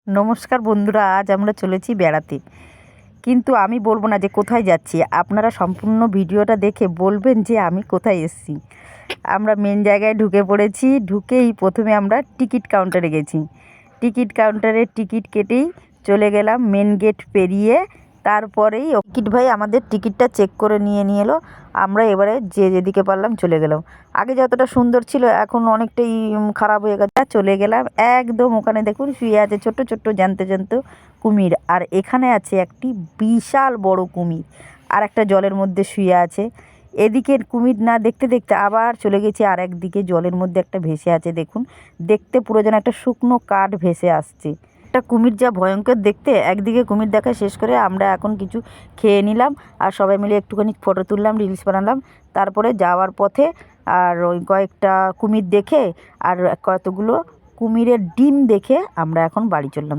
নমস্কার বন্ধুরা, আজ আমরা চলেছি বেড়াতে। কিন্তু আমি বলবো না যে কোথায় যাচ্ছি, আপনারা সম্পূর্ণ ভিডিওটা দেখে বলবেন যে আমি কোথায় এসেছি। আমরা মেন জায়গায় ঢুকে পড়েছি। ঢুকেই প্রথমে আমরা টিকিট কাউন্টারে গেছি। টিকিট কাউন্টারে টিকিট কেটেই চলে গেলাম মেন গেট পেরিয়ে। তারপরেই টিকিট ভাই আমাদের টিকিটটা চেক করে নিয়ে এলো। আমরা এবারে যে যেদিকে পারলাম চলে গেলাম। আগে যতটা সুন্দর ছিল এখন অনেকটাই খারাপ হয়ে গেছে। চলে গেলাম একদম ওখানে, দেখুন শুয়ে আছে ছোট্ট ছোট্ট জ্যান্ত জ্যান্ত কুমির। আর এখানে আছে একটি বিশাল বড় কুমির, আর একটা জলের মধ্যে শুয়ে আছে। এদিকের কুমির না দেখতে দেখতে আবার চলে গেছি আর একদিকে, জলের মধ্যে একটা ভেসে আছে। দেখুন, দেখতে পুরো যেন একটা শুকনো কাঠ ভেসে আসছে। একটা কুমির যা ভয়ঙ্কর দেখতে। একদিকে কুমির দেখা শেষ করে আমরা এখন কিছু খেয়ে নিলাম, আর সবাই মিলে একটুখানি ফটো তুললাম, রিলস বানালাম। তারপরে যাওয়ার পথে আর ওই কয়েকটা কুমির দেখে আর কতগুলো কুমিরের ডিম দেখে আমরা এখন বাড়ি চললাম।